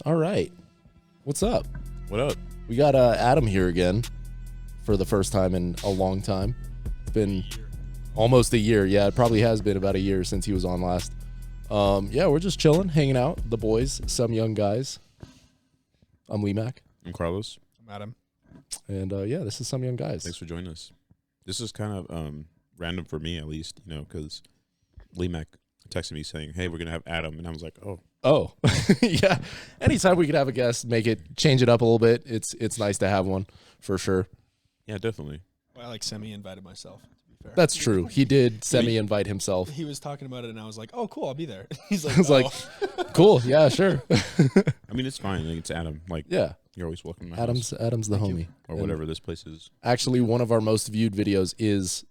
All right. What's up? What up? We got Adam here again for the first time in a long time. It's been almost a year. Yeah, it probably has been about a year since he was on last. Yeah, we're just chilling, hanging out. The boys, some young guys. I'm Lemac. I'm Carlos. I'm Adam. And yeah, this is Some Young Guys. Thanks for joining us. This is kind of random for me, at least, you know, because Lemac texted me saying, "Hey, we're gonna have Adam," and I was like, "Oh, yeah." Anytime we could have a guest, change it up a little bit. It's nice to have one for sure. yeah, definitely." Well, I like semi-invited myself, to be fair. That's true. He did semi-invite himself. He was talking about it, and I was like, "Oh, cool, I'll be there." He's like, I was like, "Cool, yeah, sure." I mean, it's fine. Like, it's Adam. Like, Yeah, you're always welcome. To my Adam's the Thank homie, you. or whatever this place is, Actually, one of our most viewed videos is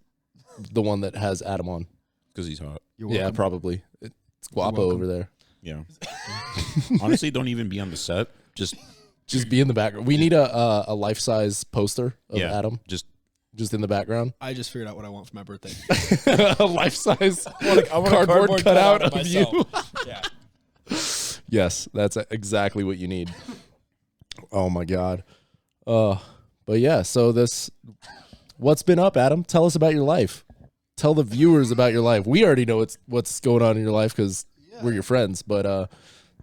the one that has Adam on. because he's hot. You're Yeah, welcome. probably. It's guapo welcome. over there. Yeah. Honestly, don't even be on the set. Just Just be in the background. We need a life-size poster of yeah, Adam just just in the background. I just figured out what I want for my birthday. A life-size I want a cardboard cutout of myself. you. Yeah. Yes, that's exactly what you need. Oh my God. But yeah, so what's been up, Adam? Tell us about your life. Tell the viewers about your life. We already know what's going on in your life because we're your friends, but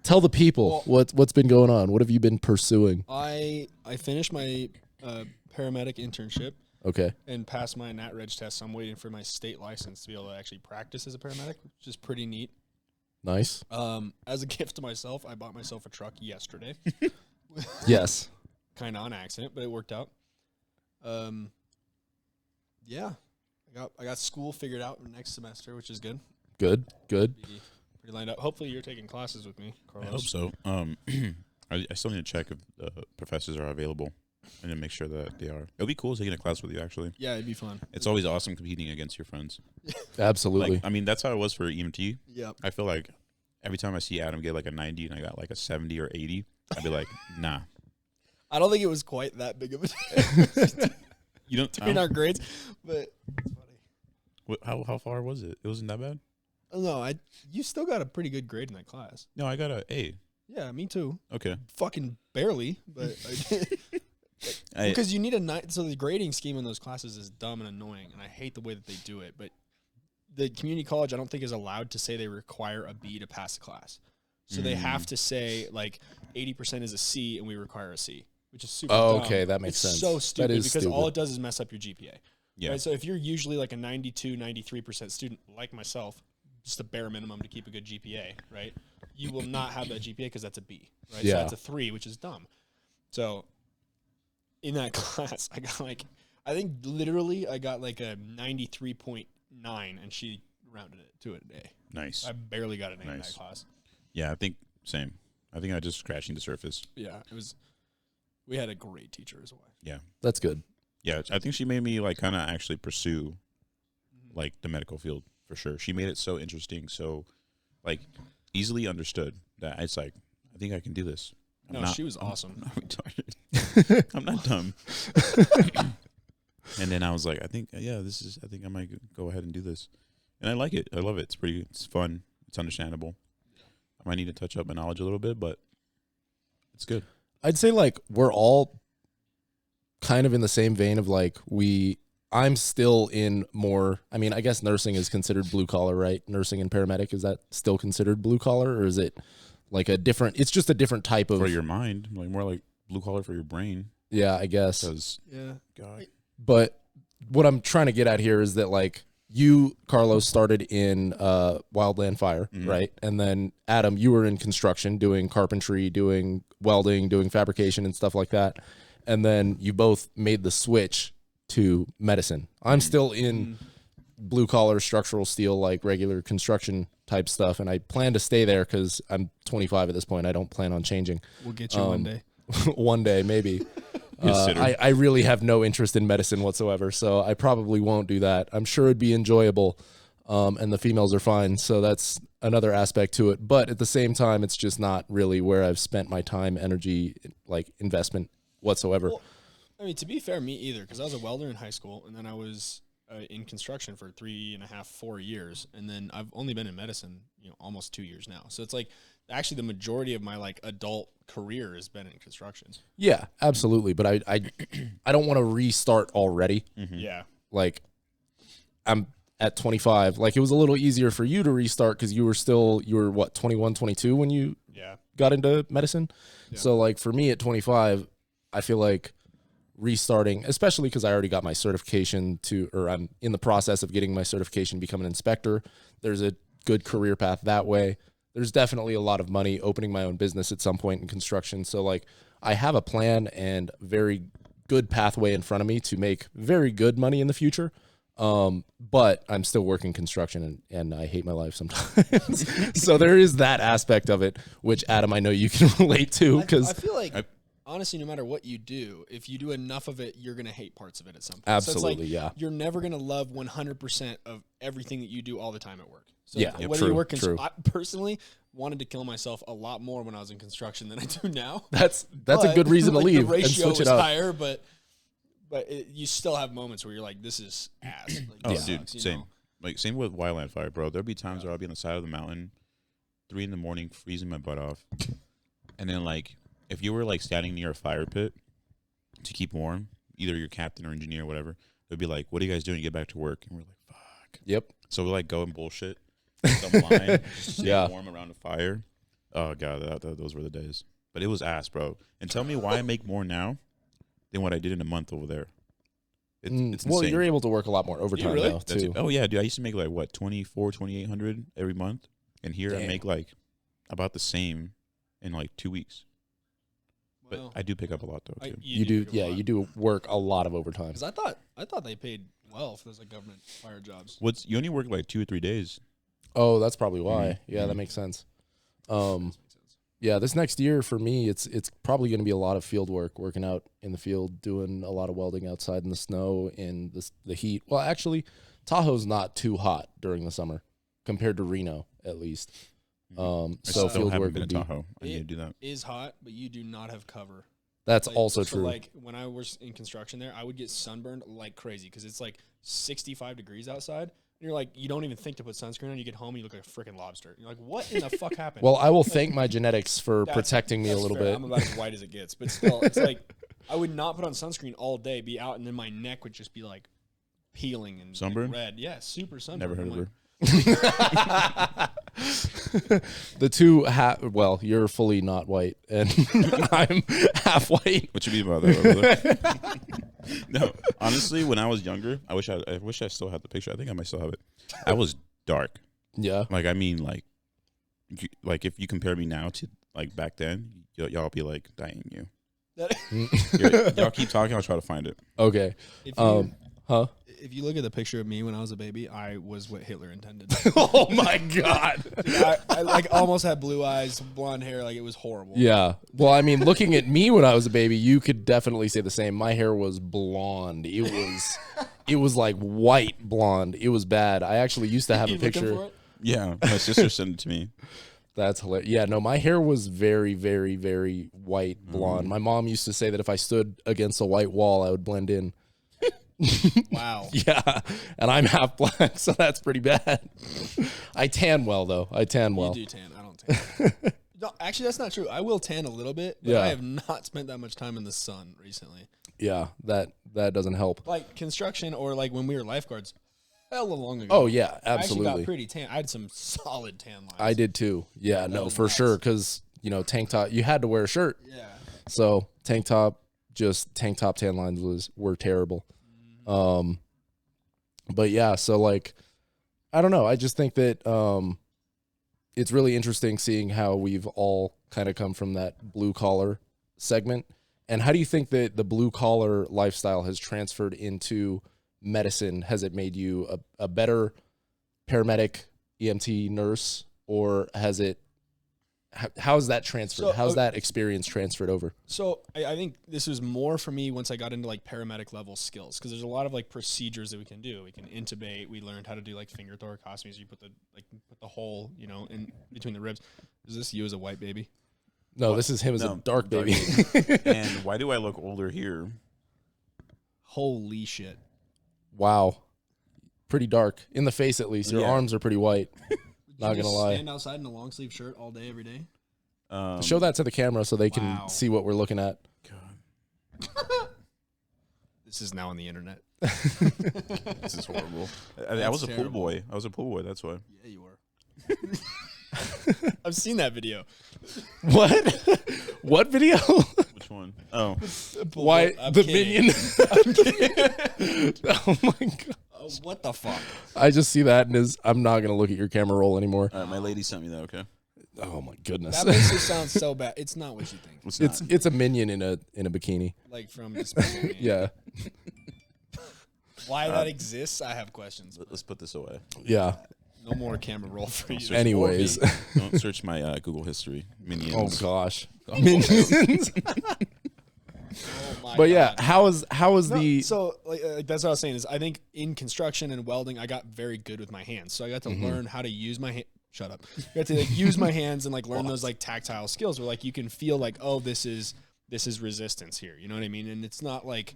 tell the people what's been going on. What have you been pursuing? I finished my paramedic internship Okay. and passed my NAT Reg test, so I'm waiting for my state license to be able to actually practice as a paramedic, which is pretty neat. Nice. As a gift to myself, I bought myself a truck yesterday. Yes. Kind of on accident, but it worked out. Yeah, I got school figured out next semester, which is good. Good. Pretty lined up. Hopefully, you're taking classes with me, I Carlos. hope so. I still need to check if the professors are available, and then make sure that they are. It'll be cool taking a class with you. Actually, Yeah, it'd be fun. it's always awesome competing against your friends. Absolutely. Like, I mean, that's how it was for EMT. Yep. I feel like every time I see Adam get like a 90 and I got like a 70 or 80, I'd be like, nah. I don't think it was quite that big of a difference You don't. between our grades, but it's funny. How far was it? It wasn't that bad. No, you still got a pretty good grade in that class. No, I got a A. Yeah, me too. Okay. Fucking barely, but because you need a 9. So the grading scheme in those classes is dumb and annoying, and I hate the way that they do it. But the community college, I don't think, is allowed to say they require a B to pass the class. So they have to say like 80% is a C, and we require a C, which is super. Oh, dumb. okay, that makes It's sense. so That stupid is because all stupid. it does is mess up your GPA. Yeah. Right? So if you're usually like a 92, 93% student like myself, just a bare minimum to keep a good GPA, right? You will not have that GPA because that's a B, right? Yeah. So that's a 3, which is dumb. So in that class, I got like, I think literally I got like a 93.9 and she rounded it to an A. Nice. I barely got an A in that Nice. class. Yeah, I think same. I think I just scratching the surface. Yeah, we had a great teacher as well. Yeah. That's good. Yeah, I think she made me like kind of actually pursue like the medical field for sure. She made it so interesting, so like easily understood that it's like I think I can do this. She was awesome. I'm not retarded. I'm not dumb. And then I was like, I think I might go ahead and do this. And I like it. I love it. It's fun. It's understandable. I might need to touch up my knowledge a little bit, but it's good. I'd say like we're all kind of in the same vein of like I'm still in more, I mean, I guess nursing is considered blue collar, right? Nursing and paramedic, is that still considered blue collar, or is it like it's just a different type of. For your mind, like more like blue collar for your brain. Yeah, I guess. Because, Yeah. God. But what I'm trying to get at here is that like you, Carlos, started in Wildland Fire, right? And then Adam, you were in construction doing carpentry, doing welding, doing fabrication and stuff like that. And then you both made the switch to medicine. I'm still in blue collar structural steel, like regular construction type stuff. And I plan to stay there because I'm 25 at this point. I don't plan on changing. We'll get you one day. One day, maybe. Consider. I really have no interest in medicine whatsoever, so I probably won't do that. I'm sure it'd be enjoyable, and the females are fine, so that's another aspect to it. But at the same time, it's just not really where I've spent my time, energy, like investment whatsoever. Well, I mean, to be fair, me either, because I was a welder in high school, and then I was in construction for 3.5, 4 years, and then I've only been in medicine, almost 2 years now. So it's like actually the majority of my like adult career has been in construction. Yeah, absolutely. But I don't want to restart already. Yeah. Like, I'm at 25. Like, it was a little easier for you to restart because you were what, 21, 22 when you got into medicine. Yeah. So like for me at 25, I feel like restarting, especially because I already got my certification or I'm in the process of getting my certification to become an inspector. There's a good career path that way. There's definitely a lot of money opening my own business at some point in construction. So like I have a plan and very good pathway in front of me to make very good money in the future. But I'm still working construction and I hate my life sometimes. So there is that aspect of it, which Adam, I know you can relate to because I feel like honestly, no matter what you do, if you do enough of it, you're going to hate parts of it at some point. Absolutely. So Yeah. You're never going to love 100% of everything that you do all the time at work. So yeah. whether you work I personally wanted to kill myself a lot more when I was in construction than I do now. That's a good reason to leave the ratio and switch was it up. higher, but you still have moments where you're like, this is ass. Like, Oh, this dude, sucks, same. know? Like, same with wildland fire, bro. There'll be times where I'll be on the side of the mountain, 3 a.m, freezing my butt off. And then, like, if you were, like, standing near a fire pit to keep warm, either your captain or engineer or whatever, they'd be like, what are you guys doing to get back to work? And we're like, fuck. Yep. So we, like, go and bullshit. Some line, stay warm around the fire. Oh, God, those were the days. But it was ass, bro. And tell me why I make more now than what I did in a month over there. It's well, insane. you're able to work a lot more overtime really? now, too. Oh, yeah, dude. I used to make like, what, 2,800 every month? And here Damn. I make like about the same in like 2 weeks. But Well, I do pick up a lot, though, too. You do work a lot of overtime. Because I thought they paid well for those like government fire jobs. You only work like 2 or 3 days. Oh, that's probably why. Mhm. Yeah, that makes sense. Yeah, this next year for me, it's probably going to be a lot of field work, working out in the field, doing a lot of welding outside in the snow, in the heat. Well, actually, Tahoe's not too hot during the summer compared to Reno, at least. I So still field haven't work been would to be. Tahoe. I need to do that. It is hot, but you do not have cover. That's Like, also so true. like when I was in construction there, I would get sunburned like crazy because it's like 65 degrees outside. And you're like, you don't even think to put sunscreen on. You get home and you look like a freaking lobster. You're like, what in the fuck happened? Well, I will thank my genetics for protecting me a that's little fair. bit. I'm about as white as it gets, but still, it's like I would not put on sunscreen all day, be out, and then my neck would just be like peeling and Sunburn? red. Yeah, super sunburn. Never heard of her. The two well, you're fully not white, and I'm half white. What you mean by that over there? No, honestly, when I was younger, I wish I still had the picture. I think I might still have it. I was dark. Yeah. Like, I mean, like if you compare me now to like back then, y'all be like, dang you. Y'all keep talking. I'll try to find it. Okay. If you look at the picture of me when I was a baby, I was what Hitler intended. Oh my God. Dude, I like almost had blue eyes, blonde hair. Like it was horrible. Yeah. Well, I mean, looking at me when I was a baby, you could definitely say the same. My hair was blonde. It was like white blonde. It was bad. I actually used to have a You looking picture. for it? Yeah, my sister sent it to me. That's hilarious. Yeah, no, my hair was very, very, very white blonde. My mom used to say that if I stood against a white wall, I would blend in. Wow. Yeah, and I'm half black, so that's pretty bad. I tan well, though. I tan well. You do tan. I don't tan. No, actually, that's not true. I will tan a little bit, but Yeah. I have not spent that much time in the sun recently. Yeah, that doesn't help. Like construction or like when we were lifeguards, hella long ago. Oh, yeah, I actually absolutely. got pretty tan. I had some solid tan lines. I did too. Yeah, no, was for nice. sure, because, tank top, you had to wear a shirt. Yeah. So tank top tan lines were terrible. But yeah, so like, I don't know. I just think that it's really interesting seeing how we've all kind of come from that blue collar segment. And how do you think that the blue collar lifestyle has transferred into medicine? Has it made you a better paramedic, EMT, nurse, or has it? How's that transferred? So, How's that experience transferred over? So I think this was more for me once I got into like paramedic level skills because there's a lot of like procedures that we can do. We can intubate. We learned how to do like finger thoracostomies. You put the hole in between the ribs. Is this you as a white baby? No, this is him as a dark baby. And why do I look older here? Holy shit! Wow. Pretty dark. In the face, at least. Your Yeah. arms are pretty white. Not gonna lie. Stand outside in a long sleeve shirt all day, every day. Show that to the camera so they can see what we're looking at. God. This is now on the internet. This is horrible. I was a pool terrible. boy. I was a pool boy. That's why. Yeah, you were. I've seen that video. What? What video? Which one? Oh, Why I'm the kidding. minion? Oh my god! Oh, what the fuck? I just see that and I'm not gonna look at your camera roll anymore. all right. My lady sent me that. Okay. Oh my goodness! That makes it sound so bad. It's not what you think. It's a minion in a bikini. Like from Despicable Me. Yeah, Why that exists, I have questions. Let's put this away. yeah. No more camera roll for you. Anyways, Don't search my Google history. oh Minions. gosh, minions. Oh my But yeah, God. how is No, the? so like that's what I was saying is I think in construction and welding I got very good with my hands, so I got to learn how to use my hand. Shut up. I got to like, use my hands and like learn those like tactile skills where like you can feel like, oh, this is resistance here. You know what I mean? And it's not like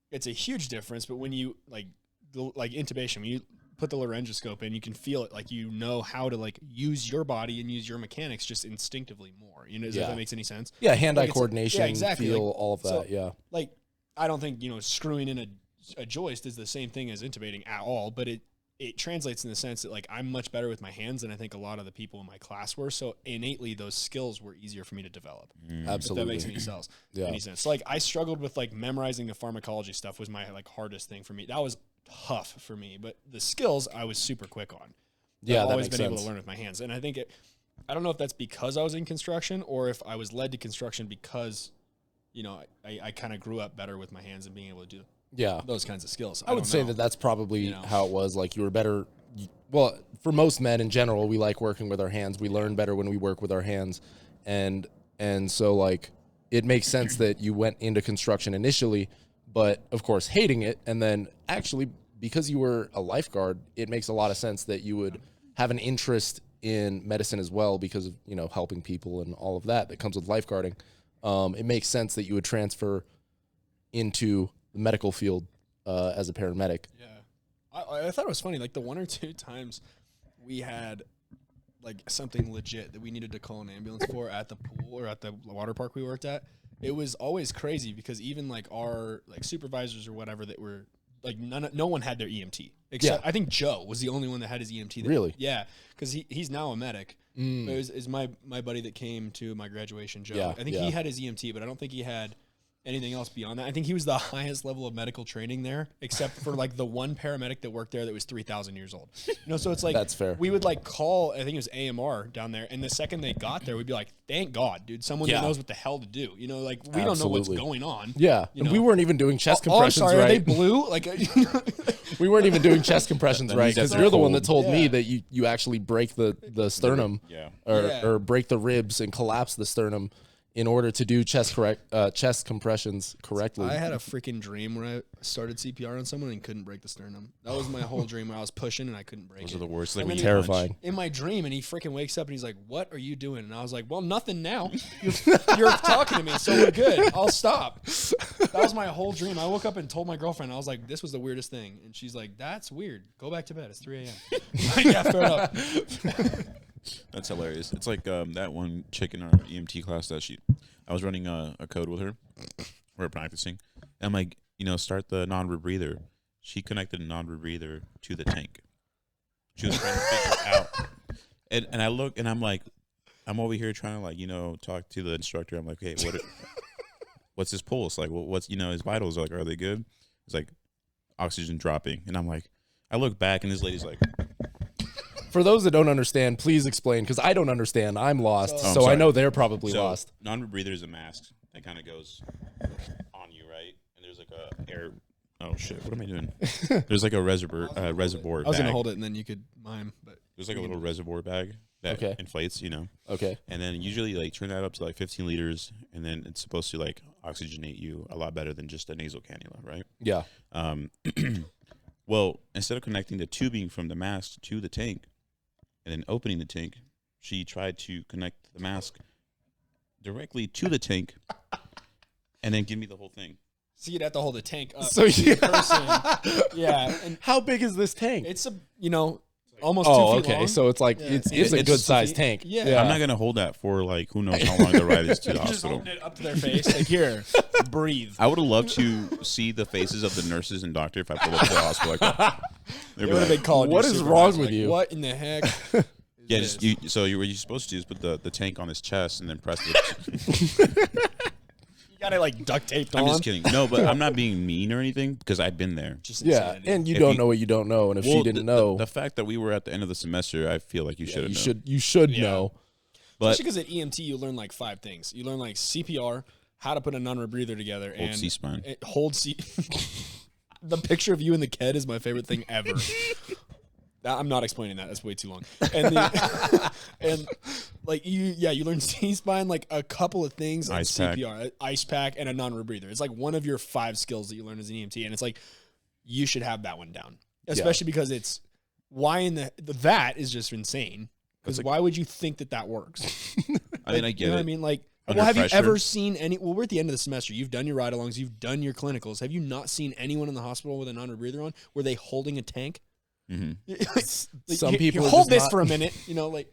it's a huge difference, but when you like intubation, when you put the laryngoscope in, you can feel it, like you know how to like use your body and use your mechanics just instinctively more. You know, if that makes any sense? Yeah, hand-eye Like, coordination, exactly. feel, Like, all of that. so, yeah, Like I don't think screwing in a joist is the same thing as intubating at all, but it translates in the sense that like I'm much better with my hands than I think a lot of the people in my class were. So innately those skills were easier for me to develop. absolutely. If that makes any sense. So like I struggled with like memorizing the pharmacology stuff was my like hardest thing for me. That was tough for me, but the skills I was super quick on. Yeah, I've that always makes been able sense. to learn with my hands. And I think I don't know if that's because I was in construction or if I was led to construction because, I kind of grew up better with my hands and being able to do Yeah, those kinds of skills. I would don't say know. that's probably how it was. Like you were better. Well, for most men in general, we like working with our hands. We learn better when we work with our hands, and so like it makes sense that you went into construction initially, but of course hating it, and then actually because you were a lifeguard, it makes a lot of sense that you would have an interest in medicine as well because of helping people and all of that comes with lifeguarding. It makes sense that you would transfer into the medical field as a paramedic. Yeah. I thought it was funny. Like the one or two times we had like something legit that we needed to call an ambulance for at the pool or at the water park we worked at, it was always crazy because even like our like supervisors or whatever that were like no one had their EMT except I think Joe was the only one that had his EMT. Really? Yeah, because he's now a medic. It was my buddy that came to my graduation, Joe. Yeah, I think he had his EMT, but I don't think he had anything else beyond that. I think he was the highest level of medical training there, except for like the one paramedic that worked there that was 3,000 years old. So it's like That's fair. We would like call, I think it was AMR down there, and the second they got there, we'd be like, "Thank God, dude! Someone that knows what the hell to do." Like we don't know what's Absolutely. going on. Yeah, and we weren't even doing chest Oh, I'm compressions sorry. Are they right. blue? Like, We weren't even doing chest compressions That right means because they're you're the one cold. that told me Yeah. that you actually break the sternum Yeah. or break the ribs and collapse the sternum in order to do chest compressions correctly. I had a freaking dream where I started CPR on someone and couldn't break the sternum. That was my whole dream where I was pushing and I couldn't break Those it. are the worst. Like And when then you Terrifying. in my dream, and he freaking wakes up and he's like, "What are you doing?" And I was like, "Well, nothing now. You're talking to me, so we're good. I'll stop." That was my whole dream. I woke up and told my girlfriend, I was like, "This was the weirdest thing," and she's like, "That's weird. Go back to bed. It's 3 a.m." Like, yeah, fair enough. That's hilarious. It's like that one chick in our EMT class that I was running a code with her. We were practicing. I'm like, start the non-rebreather. She connected a non-rebreather to the tank. She was trying to figure out. And I look and I'm like, I'm over here trying to like, talk to the instructor. I'm like, hey, what's his pulse? Like, what's, his vitals? Like, are they good? It's like oxygen dropping. And I'm like, I look back and this lady's like, For those that don't understand, please explain because I don't understand. I'm lost, I'm so I sorry. know they're probably lost. Non-rebreather is a mask that kind of goes on you, right? And there's like a air. Oh shit! What am I doing? There's like a reservoir. Reservoir. I was gonna bag. hold it and then you could mime, but There's like a little reservoir bag that inflates, Okay. and then usually like turn that up to like 15 liters, and then it's supposed to like oxygenate you a lot better than just a nasal cannula, right? Yeah. Well, instead of connecting the tubing from the mask to the tank, and then opening the tank, she tried to connect the mask directly to the tank, and then give me the whole thing. so you'd have to hold the tank up. So to the person. Yeah, and how big is this tank? it's a almost 2 feet long. So it's like it's a good sized tank. Yeah. I'm not gonna hold that for like who knows how long the ride is to the Just hospital. holding it up to their face, like here, breathe. I would have loved to see the faces of the nurses and doctor if I pulled up to the hospital like that. They would have been called. What is wrong with you? What in the heck? Yeah, just what you're supposed to do is put the tank on his chest and then press it. You got it like duct taped on. I'm just kidding. No, but I'm not being mean or anything because I've been there. Just Yeah, insanity. and you don't know what you don't know, and if she didn't know, the fact that we were at the end of the semester, I feel like you should have known. you should know. But especially because at EMT you learn like 5 things. You learn like CPR, how to put a non-rebreather together, hold and C-spine. The picture of you in the KED is my favorite thing ever. I'm not explaining that. That's way too long. And and like you learn C-spine, like a couple of things, on CPR, ice pack, and a non-rebreather. It's like one of your 5 skills that you learn as an EMT, and it's like you should have that one down, especially because it's why in that is just insane. Because why would you think that works? I mean, I get it. You know what I mean? Like, Under have pressure. you ever seen any? Well, we're at the end of the semester. You've done your ride-alongs. You've done your clinicals. Have you not seen anyone in the hospital with a non-rebreather on? Were they holding a tank? Mm-hmm. Some people hold this not. for a minute. You know, like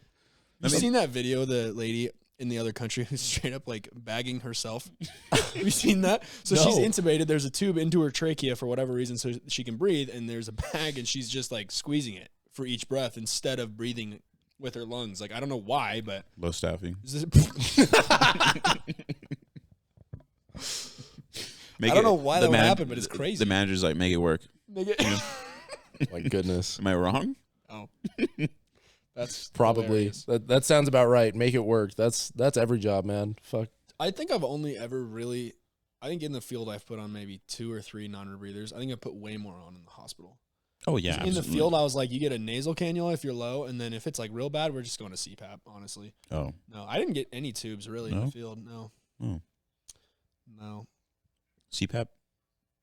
you've seen that video of the lady in the other country who's straight up like bagging herself. Have you seen that? So she's intubated. There's a tube into her trachea for whatever reason, so she can breathe. And there's a bag, and she's just like squeezing it for each breath instead of breathing with her lungs. Like I don't know why, but Low staffing. I don't know why that would happen, but it's crazy. The manager's like, make it work. My goodness. Am I wrong? Oh, that's Probably. That sounds about right. Make it work. That's every job, man. Fuck. I think I've only ever really, I think in the field I've put on maybe 2 or 3 non-rebreathers. I think I put way more on in the hospital. Oh yeah. In the field, I was like, you get a nasal cannula if you're low, and then if it's like real bad, we're just going to CPAP. Honestly. Oh. No, I didn't get any tubes really in the field. No. Oh. No. CPAP.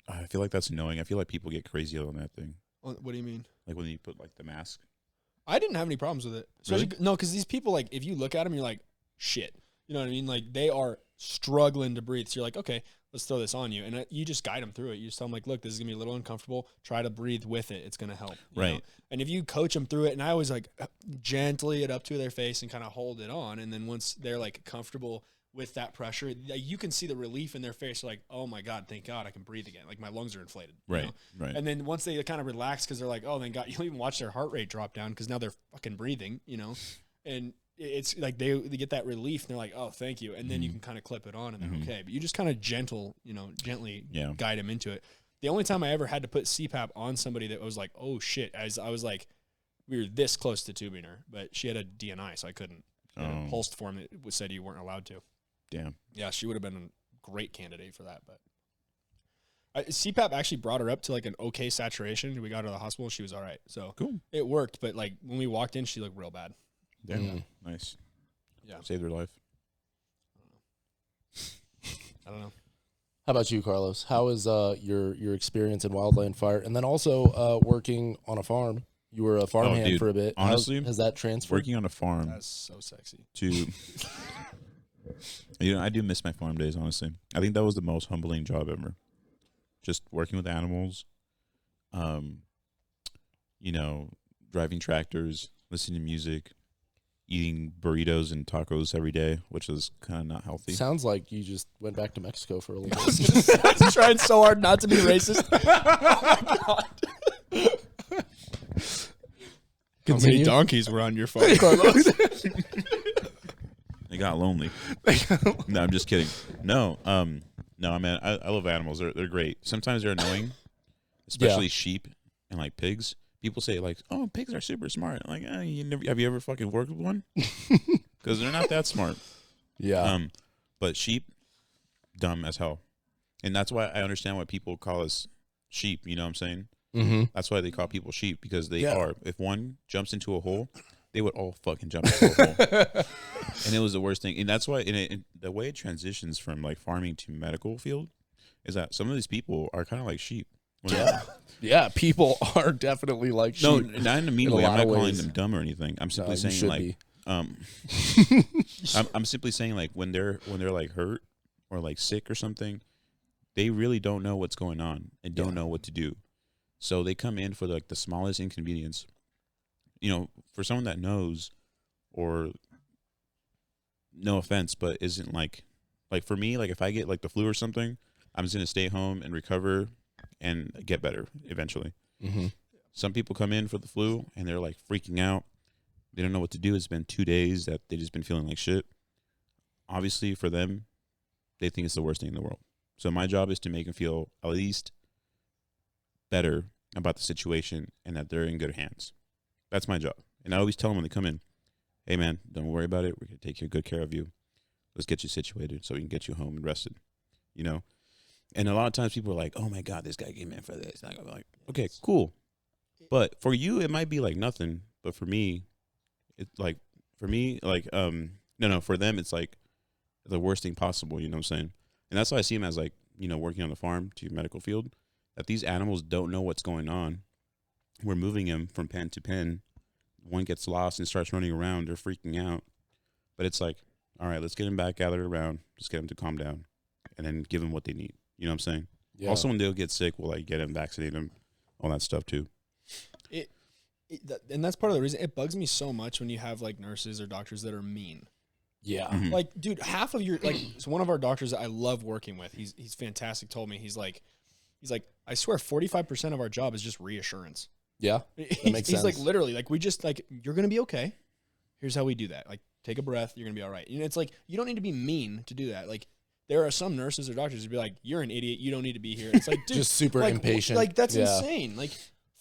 I feel like that's annoying. I feel like people get crazy on that thing. What do you mean? Like when you put like the mask. I didn't have any problems with it. Really? No, because these people, like, if you look at them, you're like, shit. You know what I mean? Like, they are struggling to breathe. So you're like, okay, let's throw this on you. And you just guide them through it. You just tell them, like, look, this is going to be a little uncomfortable. Try to breathe with it. It's going to help. You know? And if you coach them through it, and I always, like, gently it up to their face and kind of hold it on. And then once they're, like, comfortable with that pressure, you can see the relief in their face. You're like, oh my God, thank God I can breathe again. Like my lungs are inflated. Right. You know? Right. And then once they kind of relax, because they're like, oh, thank God, you'll even watch their heart rate drop down because now they're fucking breathing, you know? And it's like they get that relief and they're like, oh, thank you. And then you can kind of clip it on and they're okay. But you just kind of gently guide them into it. The only time I ever had to put CPAP on somebody that was like, oh shit, as I was like, we were this close to tubing her, but she had a DNI, so I couldn't. She had a pulsed form that said you weren't allowed to. Damn. Yeah, she would have been a great candidate for that. But CPAP actually brought her up to like an okay saturation. We got her to the hospital. She was all right. So cool. It worked. But like when we walked in, she looked real bad. Damn. Nice. Yeah. Saved her life. I don't know. How about you, Carlos? How is your experience in wildland fire, and then also working on a farm? You were a farmhand for a bit. Honestly, has that transferred? Working on a farm. That's so sexy. I do miss my farm days, honestly. I think that was the most humbling job ever. Just working with animals, driving tractors, listening to music, eating burritos and tacos every day, which is kind of not healthy. Sounds like you just went back to Mexico for a little bit. I was trying so hard not to be racist. Oh my God. How many donkeys were on your farm, Carlos? They got lonely. No, I'm just kidding. No, man, I love animals. They're great. Sometimes they're annoying, especially sheep and like pigs. People say like, "Oh, pigs are super smart." Like, have you ever fucking worked with one? Because they're not that smart. Yeah. But sheep, dumb as hell, and that's why I understand why people call us sheep. You know what I'm saying? Mm-hmm. That's why they call people sheep, because they are. If one jumps into a hole, they would all fucking jump into a hole. And it was the worst thing. And that's why the way it transitions from like farming to medical field is that some of these people are kind of like sheep. Yeah, people are definitely like sheep. No, not in a mean way. I'm not calling them dumb or anything. I'm simply saying like I'm simply saying like when they're like hurt or like sick or something, they really don't know what's going on and don't know what to do. So they come in for like the smallest inconvenience, for someone that knows, or no offense, but isn't like for me, like if I get like the flu or something, I'm just gonna stay home and recover and get better eventually. Mm-hmm. Some people come in for the flu and they're like freaking out. They don't know what to do. It's been 2 days that they've just been feeling like shit. Obviously, for them, they think it's the worst thing in the world. So my job is to make them feel at least better about the situation and that they're in good hands. That's my job. And I always tell them when they come in, hey, man, don't worry about it. We're going to take good care of you. Let's get you situated so we can get you home and rested, And a lot of times people are like, oh, my God, this guy came in for this. And I'm like, okay, cool. But for you, it might be like nothing. But for me, it's like, for them, it's like the worst thing possible. You know what I'm saying? And that's why I see them as like, working on the farm to medical field, that these animals don't know what's going on. We're moving them from pen to pen. One gets lost and starts running around. They're freaking out. But it's like, all right, let's get them back gathered around. Just get them to calm down and then give them what they need. You know what I'm saying? Yeah. Also, when they'll get sick, we'll like get them, vaccinate them, all that stuff too. And that's part of the reason it bugs me so much when you have like nurses or doctors that are mean. Yeah. Mm-hmm. Like, dude, half of your so one of our doctors that I love working with, he's fantastic, told me, he's like, I swear 45% of our job is just reassurance. Yeah. That makes sense. He's like, literally, like, we just like, you're gonna be okay. Here's how we do that. Like, take a breath, you're gonna be all right. It's like, you don't need to be mean to do that. Like, there are some nurses or doctors who'd be like, you're an idiot, you don't need to be here. It's like, dude, just super impatient. Like, that's insane. Like,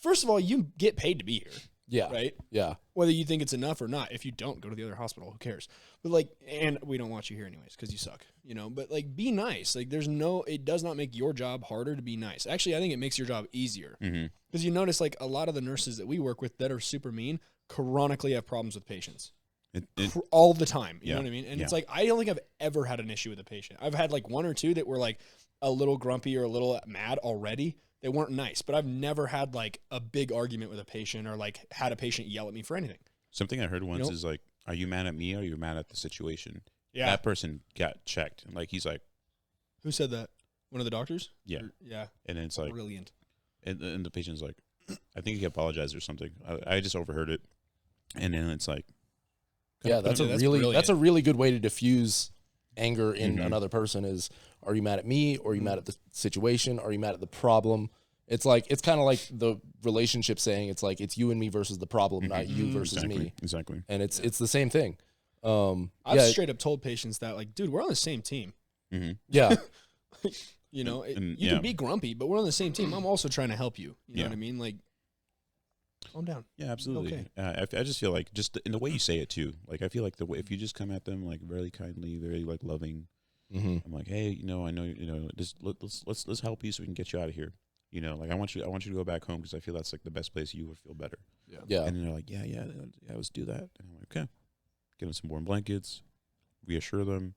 first of all, you get paid to be here. Yeah. Right? Yeah. Whether you think it's enough or not. If you don't, go to the other hospital. Who cares? But like, and we don't want you here anyways because you suck, But like, be nice. Like, it does not make your job harder to be nice. Actually, I think it makes your job easier. Because you notice like a lot of the nurses that we work with that are super mean chronically have problems with patients. All the time. You know what I mean? And it's like, I don't think I've ever had an issue with a patient. I've had like one or two that were like a little grumpy or a little mad already. They weren't nice, but I've never had like a big argument with a patient or like had a patient yell at me for anything. Something I heard once is like, are you mad at me or are you mad at the situation? Yeah. That person got checked. And like, he's like, who said that? One of the doctors? Yeah. Yeah. And it's like, brilliant. And the patient's like, I think he apologized or something. I just overheard it. And then it's like, yeah, that's a really good way to diffuse anger in another person is, are you mad at me or are you mad at the situation? Are you mad at the problem? It's like, it's kind of like the relationship saying, it's like, it's you and me versus the problem, not you versus me. Exactly. And it's the same thing. I've straight up told patients that like, dude, we're on the same team. Yeah. You can be grumpy, but we're on the same team. I'm also trying to help you. You know what I mean? Like, calm down. Yeah, absolutely. Okay. I just feel like just in the way you say it too. Like, I feel like the way, if you just come at them like very kindly, very like loving, I'm like, hey, I know, just let's help you so we can get you out of here. Like I want you to go back home because I feel that's like the best place you would feel better. Yeah. And they're like, yeah, let's do that. And I'm like, okay, get them some warm blankets, reassure them,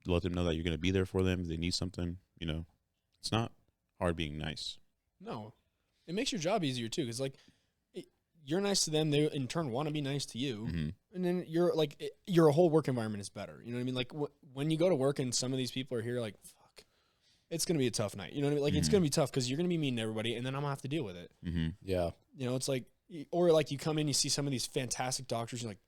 let them know that you're going to be there for them if they need something. It's not hard being nice. No, it makes your job easier too because like you're nice to them, they in turn want to be nice to you, and then you're like your whole work environment is better. You know what I mean? Like when you go to work and some of these people are here, like fuck, it's gonna be a tough night. You know what I mean? Like it's gonna be tough because you're gonna be mean to everybody, and then I'm gonna have to deal with it. Yeah. It's like, or like you come in, you see some of these fantastic doctors, you're like,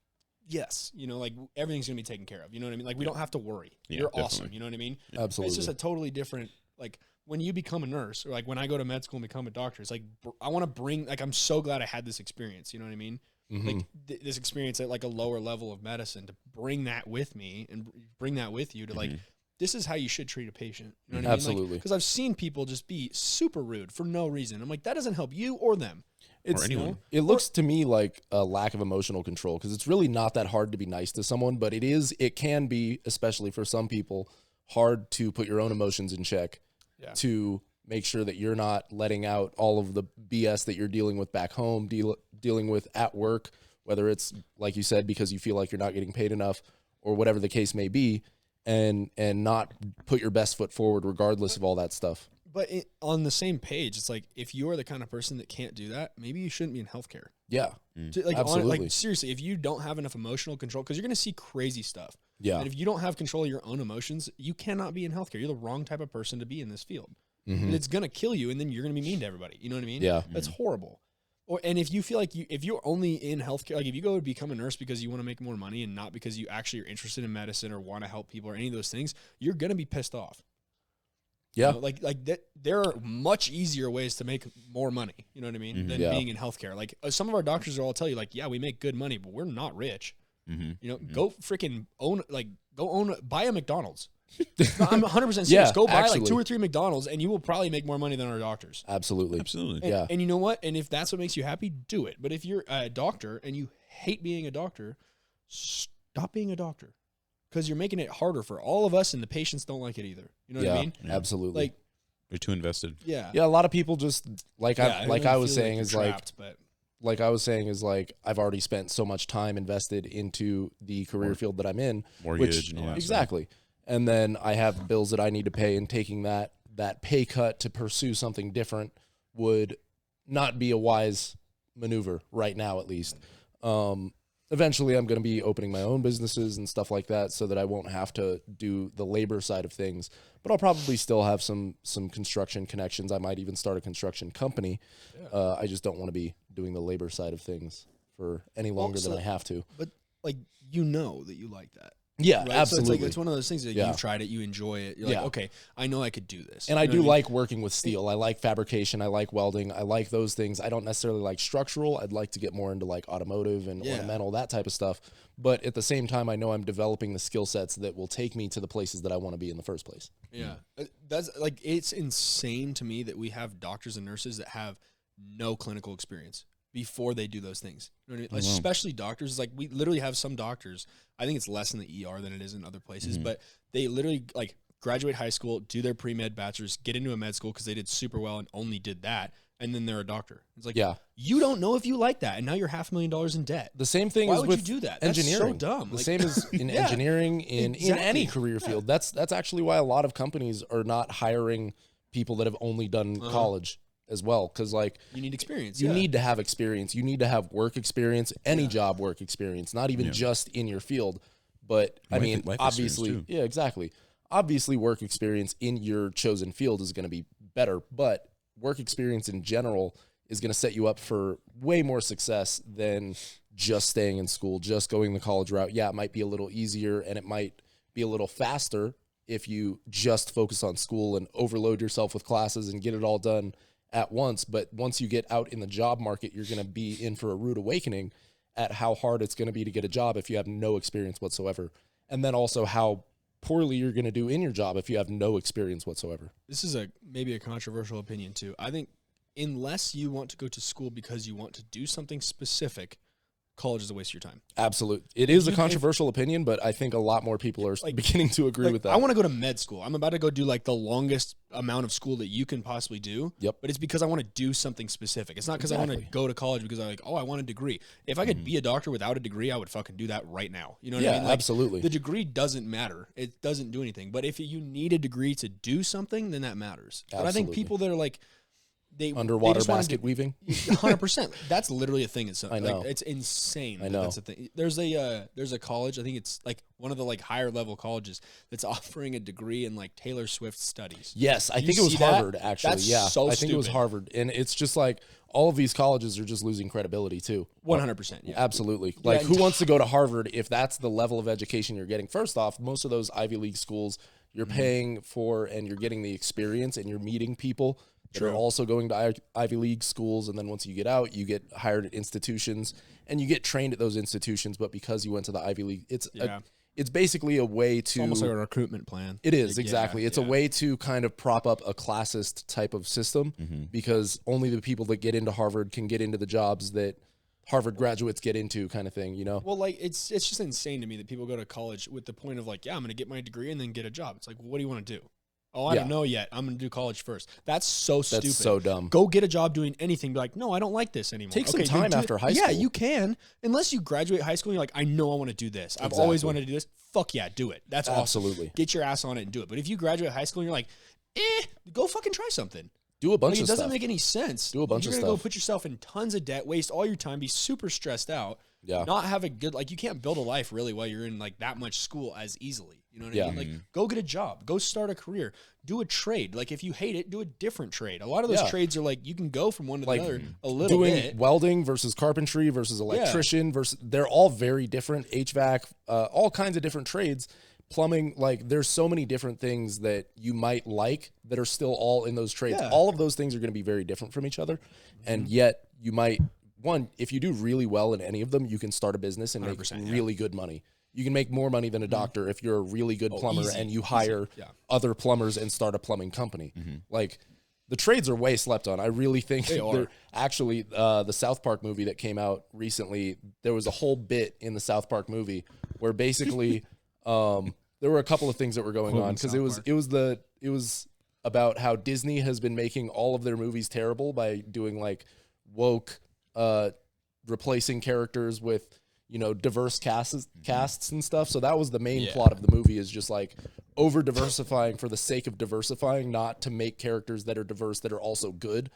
yes, like everything's gonna be taken care of. You know what I mean? Like we don't have to worry. You're definitely awesome. You know what I mean? Absolutely. It's just a totally different like. When you become a nurse, or like when I go to med school and become a doctor, it's like I want to bring. Like I'm so glad I had this experience. You know what I mean? Like this experience at like a lower level of medicine to bring that with me and bring that with you to like this is how you should treat a patient. You know what I mean? Absolutely. Because I've seen people just be super rude for no reason. I'm like that doesn't help you or them. Or anyone. It looks to me like a lack of emotional control because it's really not that hard to be nice to someone, but it can be, especially for some people, hard to put your own emotions in check. Yeah. To make sure that you're not letting out all of the BS that you're dealing with back home, dealing with at work, whether it's, like you said, because you feel like you're not getting paid enough or whatever the case may be, and not put your best foot forward regardless of all that stuff. But on the same page, it's like if you're the kind of person that can't do that, maybe you shouldn't be in healthcare. Yeah, absolutely. Like seriously, if you don't have enough emotional control, because you're going to see crazy stuff. Yeah. And if you don't have control of your own emotions, you cannot be in healthcare. You're the wrong type of person to be in this field. And it's going to kill you, and then you're going to be mean to everybody. You know what I mean? Yeah. That's horrible. And if you feel like if you're only in healthcare, like if you go to become a nurse because you want to make more money and not because you actually are interested in medicine or want to help people or any of those things, you're going to be pissed off. Yeah. You know, like that, there are much easier ways to make more money, you know what I mean, than being in healthcare. Like some of our doctors will all tell you, like, yeah, we make good money, but we're not rich. You know, go freaking buy a McDonald's. No, I'm 100% serious. Yeah, go buy actually. like 2 or 3 McDonald's and you will probably make more money than our doctors. Absolutely. And, and you know what? And if that's what makes you happy, do it. But if you're a doctor and you hate being a doctor, stop being a doctor. Because you're making it harder for all of us and the patients don't like it either. You know what I mean? Yeah, absolutely. Like, They're too invested. yeah. Yeah, a lot of people just like I was saying is trapped, like I've already spent so much time invested into the career field that I'm in. Mortgage and all that exactly. And then I have bills that I need to pay, and taking that pay cut to pursue something different would not be a wise maneuver right now, at least. Eventually I'm going to be opening my own businesses and stuff like that so that I won't have to do the labor side of things, but I'll probably still have some construction connections. I might even start a construction company. Yeah. I just don't want to be doing the labor side of things for any longer than I have to. But like, you know that you like that. Yeah, right? absolutely. So it's one of those things that you've tried it, you enjoy it. You're like, okay, I know I could do this. And I do like working with steel. I like fabrication. I like welding. I like those things. I don't necessarily like structural. I'd like to get more into like automotive and ornamental, that type of stuff. But at the same time, I know I'm developing the skill sets that will take me to the places that I want to be in the first place. Yeah. That's like, it's insane to me that we have doctors and nurses that have no clinical experience before they do those things. You know what I mean? Especially doctors. It's like, we literally have some doctors, I think it's less in the ER than it is in other places, but they literally like graduate high school, do their pre-med bachelor's, get into a med school because they did super well and only did that, and then they're a doctor. It's like, you don't know if you like that, and now you're $500,000 in debt. The same thing Why is would with you do that? engineering. That's so dumb. The same as in engineering, in any career field. That's actually why a lot of companies are not hiring people that have only done college as well, because like you need experience. You need to have experience. You need to have work experience, any job work experience, not even just in your field. But I mean, obviously, exactly. Obviously, work experience in your chosen field is going to be better, but work experience in general is going to set you up for way more success than just staying in school, just going the college route. Yeah, it might be a little easier and it might be a little faster if you just focus on school and overload yourself with classes and get it all done at once. But once you get out in the job market, you're going to be in for a rude awakening at how hard it's going to be to get a job if you have no experience whatsoever. And then also how poorly you're going to do in your job if you have no experience whatsoever. This is maybe a controversial opinion too. I think unless you want to go to school because you want to do something specific, college is a waste of your time. Absolutely. It is a controversial opinion, but I think a lot more people are beginning to agree with that. I want to go to med school. I'm about to go do like the longest amount of school that you can possibly do. Yep. But it's because I want to do something specific. It's not because I want to go to college because I'm like, I want a degree. If I could be a doctor without a degree, I would fucking do that right now. You know what I mean? Like, absolutely. The degree doesn't matter. It doesn't do anything. But if you need a degree to do something, then that matters. Absolutely. But I think people that are like, underwater basket weaving, 100%. That's literally a thing. I know. Like, it's insane. I know. That's a thing. There's a college. I think it's like one of the like higher level colleges that's offering a degree in like Taylor Swift studies. Yes, I think it was Harvard. Actually, that's so I think it was Harvard, and it's just like all of these colleges are just losing credibility too. 100%. Yeah, absolutely. Like, who wants to go to Harvard if that's the level of education you're getting? First off, most of those Ivy League schools you're paying for, and you're getting the experience, and you're meeting people that are also going to Ivy League schools, and then once you get out, you get hired at institutions, and you get trained at those institutions. But because you went to the Ivy League, it's basically a way to... It's almost like a recruitment plan. It is, exactly. It's a way to kind of prop up a classist type of system, because only the people that get into Harvard can get into the jobs that Harvard graduates get into, kind of thing, you know? Well, like, it's just insane to me that people go to college with the point of like, I'm going to get my degree and then get a job. It's like, what do you want to do? Oh, I don't know yet. I'm going to do college first. That's so stupid. That's so dumb. Go get a job doing anything. Be like, no, I don't like this anymore. Take some time after high school. Yeah, you can. Unless you graduate high school and you're like, I know I want to do this. I've always wanted to do this. Fuck yeah, do it. That's awesome. Absolutely. Get your ass on it and do it. But if you graduate high school and you're like, go fucking try something. Do a bunch of stuff. It doesn't make any sense. Do a bunch of stuff. You're going to go put yourself in tons of debt, waste all your time, be super stressed out, not have a good, like, you can't build a life really while you're in like that much school as easily. You know what I mean? Like, go get a job. Go start a career. Do a trade. Like, if you hate it, do a different trade. A lot of those trades are like, you can go from one to the other a little bit. Doing welding versus carpentry versus electrician versus, they're all very different. HVAC, all kinds of different trades. Plumbing, like, there's so many different things that you might like that are still all in those trades. All of those things are going to be very different from each other. And yet you might, if you do really well in any of them, you can start a business and make really good money. You can make more money than a doctor if you're a really good plumber and you hire other plumbers and start a plumbing company. Like, the trades are way slept on. I really think they're actually, the South Park movie that came out recently, there was a whole bit in the South Park movie where basically there were a couple of things that were going on, because it was about how Disney has been making all of their movies terrible by doing like woke replacing characters with, you know, diverse casts and stuff. So that was the main plot of the movie, is just like over diversifying for the sake of diversifying, not to make characters that are diverse that are also good.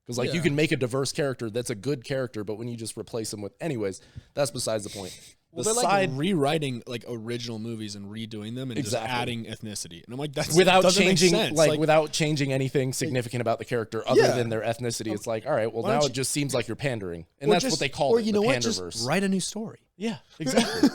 Because like you can make a diverse character that's a good character, but when you just replace them with, anyways, that's besides the point. Well, they're like rewriting like original movies and redoing them and just adding ethnicity. And I'm like, that's without doesn't changing make sense. like without changing anything significant about the character other than their ethnicity. It's like, all right, well, now it just seems like you're pandering. And that's what they call it, the Panderverse. Just write a new story. Yeah, exactly.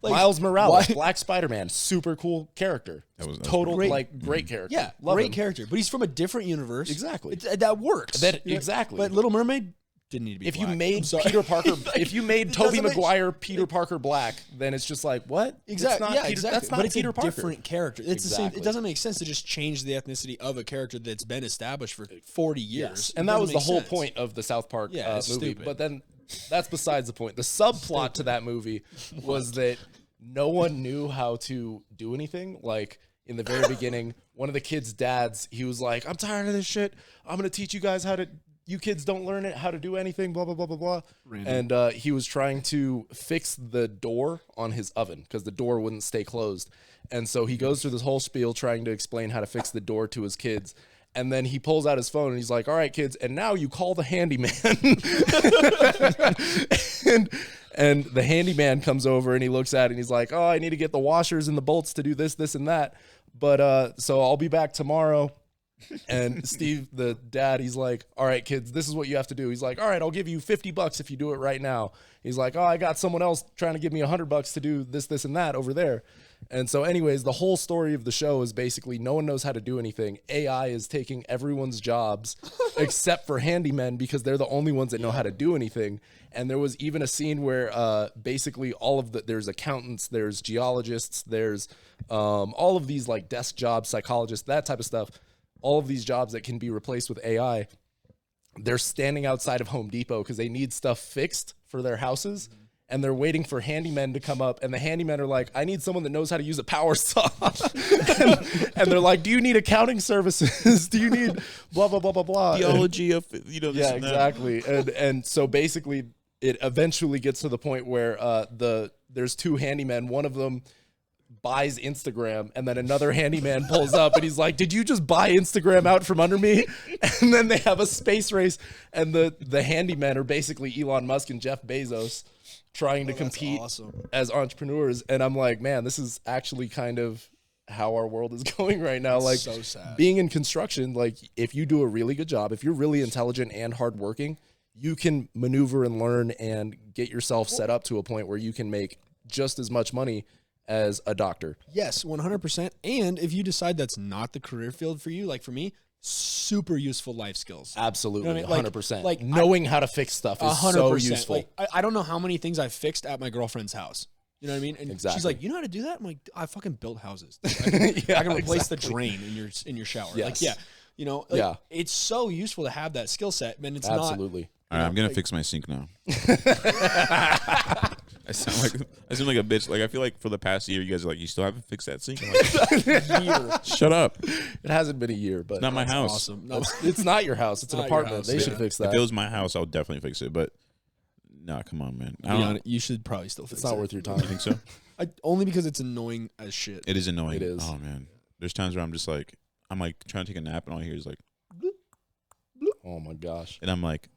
Like, Miles Morales, Black Spider-Man, super cool character. That was total great. Like great character. Yeah, great character. But he's from a different universe. Exactly. That works. Exactly. But Little Mermaid didn't need to be if black. you made Peter Parker, if you made Tobey Maguire Peter Parker black, then it's just like, what? Exactly. That's not but it's Peter a Parker. Different character. It's the same. It doesn't make sense to just change the ethnicity of a character that's been established for 40 years. Yes. And that was the whole point of the South Park movie. Stupid. But then that's besides the point. The subplot to that movie was that no one knew how to do anything. Like, in the very beginning, one of the kids' dads, he was like, I'm tired of this shit. I'm going to teach you guys how to, you kids don't learn it, how to do anything, blah, blah, blah, blah, blah. Random. And he was trying to fix the door on his oven because the door wouldn't stay closed. And so he goes through this whole spiel trying to explain how to fix the door to his kids. And then he pulls out his phone and he's like, all right, kids, and now you call the handyman. and the handyman comes over and he looks at it and he's like, oh, I need to get the washers and the bolts to do this, this, and that. But so I'll be back tomorrow. And Steve, the dad, he's like, all right, kids, this is what you have to do. He's like, all right, I'll give you $50 if you do it right now. He's like, oh, I got someone else trying to give me $100 to do this, this, and that over there. And so anyways, the whole story of the show is basically no one knows how to do anything. AI is taking everyone's jobs except for handymen because they're the only ones that know how to do anything. And there was even a scene where basically there's accountants, there's geologists, there's all of these like desk jobs, psychologists, that type of stuff. All of these jobs that can be replaced with AI, they're standing outside of Home Depot because they need stuff fixed for their houses. And they're waiting for handymen to come up. And the handymen are like, I need someone that knows how to use a power saw. and they're like, do you need accounting services? Do you need blah, blah, blah, blah, blah. Theology of, this yeah, exactly. And so basically it eventually gets to the point where there's two handymen. One of them buys Instagram, and then another handyman pulls up and he's like, did you just buy Instagram out from under me? And then they have a space race, and the handymen are basically Elon Musk and Jeff Bezos trying to compete as entrepreneurs. And I'm like, man, this is actually kind of how our world is going right now. Like, so sad. Being in construction, like, if you do a really good job, if you're really intelligent and hardworking, you can maneuver and learn and get yourself set up to a point where you can make just as much money as a doctor. Yes, 100%. And if you decide that's not the career field for you, like for me, super useful life skills. Absolutely, you know what I mean? 100%. Like knowing how to fix stuff is 100%. So useful. Like, I don't know how many things I fixed at my girlfriend's house. You know what I mean? And exactly. She's like, you know how to do that? I'm like, I fucking built houses. I can replace the drain in your shower. Yes. Like, yeah. You know, like, it's so useful to have that skill set, and it's absolutely. Not. All right, I'm gonna fix my sink now. I seem like a bitch. Like, I feel like for the past year, you guys are like, you still haven't fixed that sink. I'm like, shut up. It hasn't been a year, but it's not my house. Awesome. No, it's not your house. It's an apartment. They should fix that. If it was my house, I would definitely fix it. But nah, come on, man. You should probably still fix it. It's not worth your time. You think so? Only because it's annoying as shit. It is annoying. It is. Oh man, there's times where I'm trying to take a nap, and all I hear is like, oh my gosh, and I'm like,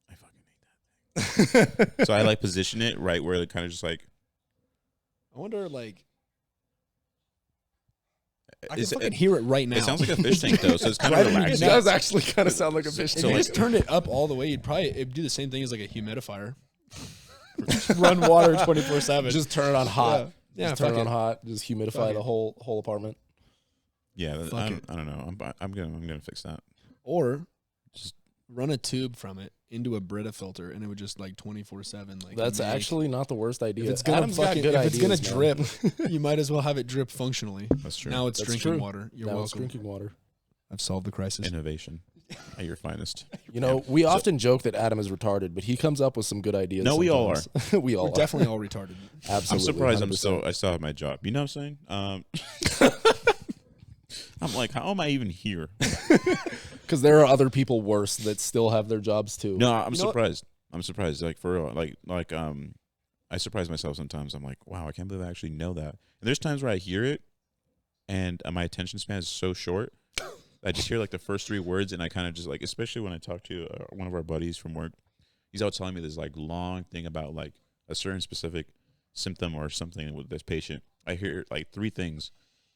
I fucking hate that thing. So I like position it right where it kind of just like. I wonder, like, I can fucking hear it right now. It sounds like a fish tank though, so it's kind of It relaxing. does actually kind of sound like a fish If tank. you just turned it up all the way, it'd do the same thing as like a humidifier. Run water 24/7. Just turn it on hot. Yeah, Just turn fuck it on it. hot. Just humidify Fuck the it. whole apartment. Yeah, Fuck I it. don't know. I'm gonna fix that. Or Just run a tube from it into a Brita filter, and it would just like 24/7. Like That's actually not the worst idea. if it's gonna Adam's got fucking, good if it's gonna ideas, man. drip, you might as well have it drip functionally. that's true. Now it's That's drinking true. water. You're Now it's welcome. drinking water. I've solved the crisis. Innovation at your finest. You know, we often joke that Adam is retarded, but he comes up with some good ideas. No, we all sometimes. we all We're are. definitely all retarded. Absolutely. I'm surprised 100%. I still have my job. You know what I'm saying? I'm like, how am I even here? Because there are other people worse that still have their jobs too. No, I'm You know what? surprised. I'm surprised. Like for real. I surprise myself sometimes. I'm like, wow, I can't believe I actually know that. And there's times where I hear it, and my attention span is so short. I just hear like the first 3 words, and I kind of just like, especially when I talk to one of our buddies from work, he's out telling me this like long thing about like a certain specific symptom or something with this patient. I hear like 3 things,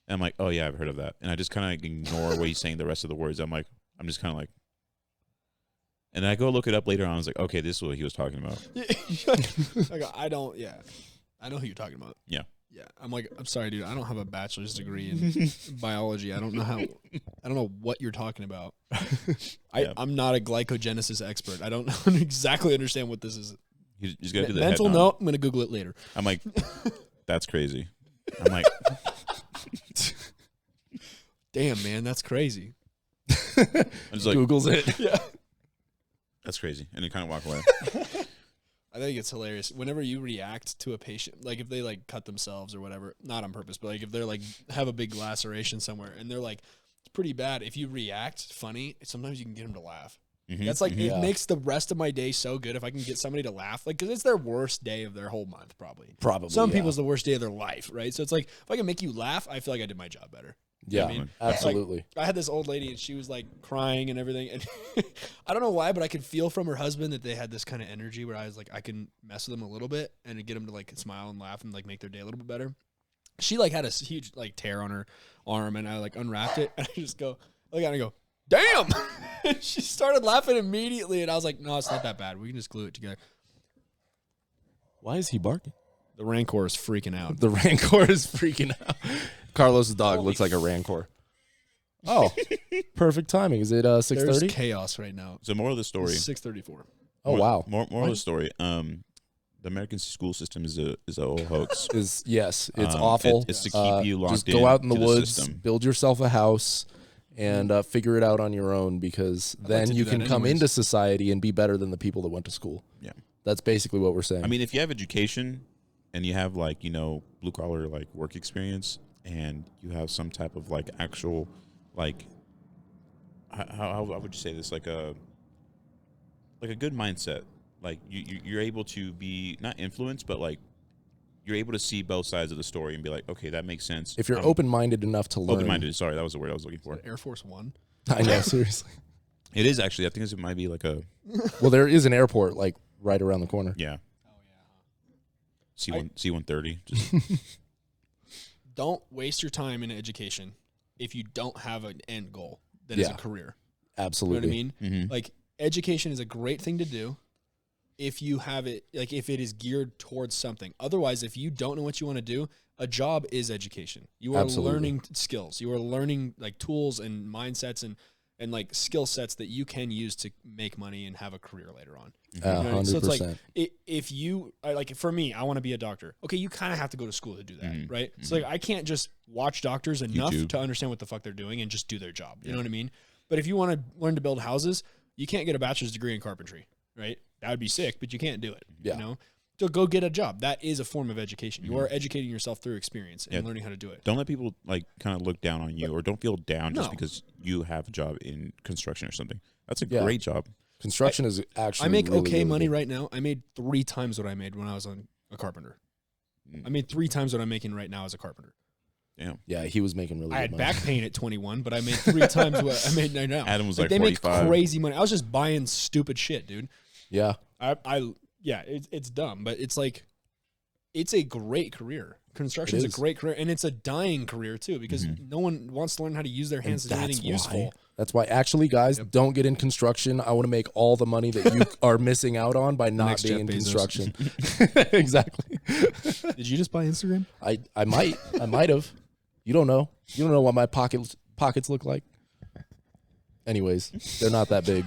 and I'm like, oh yeah, I've heard of that, and I just kind of ignore what he's saying the rest of the words. I'm just kind of like, and then I go look it up later on. I was like, okay, this is what he was talking about. I don't. Yeah, I know who you're talking about. Yeah. Yeah, I'm like, I'm sorry, dude. I don't have a bachelor's degree in biology. I don't know what you're talking about. I'm not a glycogenesis expert. I don't exactly understand what this is. You just got to do the Mental head nod. note. I'm gonna Google it later. I'm like, that's crazy. I'm like, Damn, man, that's crazy. I'm just like, Google's it. Yeah, that's crazy, and then kind of walk away. I think it's hilarious. Whenever you react to a patient, like if they like cut themselves or whatever, not on purpose, but like if they're like have a big laceration somewhere and they're like, it's pretty bad. If you react funny, sometimes you can get them to laugh. Mhm, That's like, mhm. it makes the rest of my day so good if I can get somebody to laugh. Like, because it's their worst day of their whole month, probably. Probably. Some yeah. people's the worst day of their life, right? So it's like, if I can make you laugh, I feel like I did my job better. Yeah, I mean, absolutely. I had this old lady and she was like crying and everything. And I don't know why, but I could feel from her husband that they had this kind of energy where I was like, I can mess with them a little bit and get them to like smile and laugh and like make their day a little bit better. She like had a huge like tear on her arm and I like unwrapped it and I just go, look at it and I go, damn. And she started laughing immediately and I was like, no, it's not that bad. We can just glue it together. Why is he barking? The Rancor is freaking out. The Rancor is freaking out. Carlos's dog looks like a Rancor. Oh, perfect timing. Is it There's 6:30? chaos right now. So moral of the story. 6:34. Oh wow. Moral of the story. The American school system is a whole hoax. Yes, it's Um, awful. it's to keep you locked Just go out in the into the woods, system. build yourself a house, and figure it out on your own because then to you do can that come anyways. into society and be better than the people that went to school. Yeah. That's basically what we're saying. I mean, if you have education and you have like, blue collar like work experience and you have some type of like actual like how would you say this, like a good mindset, like you're able to be not influenced but like you're able to see both sides of the story and be like, okay, that makes sense. if you're open-minded enough to learn. Open-minded, sorry, that was the word I was looking for. Air Force One. I know, seriously. It is actually, I think it might be like a Well, there is an airport like right around the corner. yeah. Oh yeah. C-130. Just Don't waste your time in education if you don't have an end goal that is Yeah. a career. Absolutely. You know what I mean? mhm. Like, education is a great thing to do if you have it, like if it is geared towards something. Otherwise, if you don't know what you want to do, a job is education. You are Absolutely. learning skills. You are learning like tools and mindsets and like skill sets that you can use to make money and have a career later on. You know what I mean? So it's like 100%. if you like, for me, I want to be a doctor. Okay, you kind of have to go to school to do that, Mhm. right? So like, I can't just watch doctors enough YouTube. to understand what the fuck they're doing and just do their job. You know what I mean? But if you want to learn to build houses, you can't get a bachelor's degree in carpentry, right? That would be sick, but you can't do it. Yeah. You know? So go get a job. That is a form of education. You are educating yourself through experience and Yeah. learning how to do it. Don't let people like kind of look down on you, or don't feel down just No. because you have a job in construction or something. That's a Yeah. great job. Construction is actually I make really, okay really money good. right now. I made 3 times what I made when I was a carpenter. I made 3 times what I'm making right now as a carpenter. Damn. Yeah, he was making really I good had money. back pain at 21, but I made 3 times what I made right now. Adam was like they make 45. crazy money. I was just buying stupid shit, dude. Yeah. Yeah, it's dumb, but it's like, it's a great career Construction is a is. great career, and it's a dying career too because no one wants to learn how to use their hands to do anything useful. That's why, actually, guys, don't get in construction. I want to make all the money that you are missing out on by not being in construction. Exactly. Did you just buy Instagram? I might have. You don't know. You don't know what my pockets look like. Anyways, they're not that big.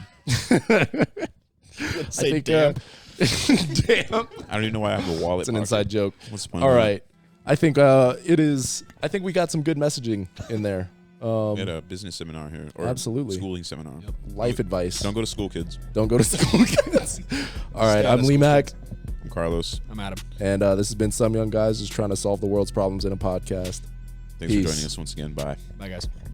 Say damn. Damn. I don't even know why I have a wallet. It's an inside joke. What's the point? All right. I think it is. I think we got some good messaging in there. We had a business seminar here, or Absolutely. schooling seminar. Life advice. Don't go to school, kids. Don't go to school, kids. All right. Stay out I'm of school, Lemac, kids. I'm Carlos. I'm Adam. and this has been Some Young Guys just trying to solve the world's problems in a podcast. Thanks Peace. for joining us once again. Bye. Bye, guys.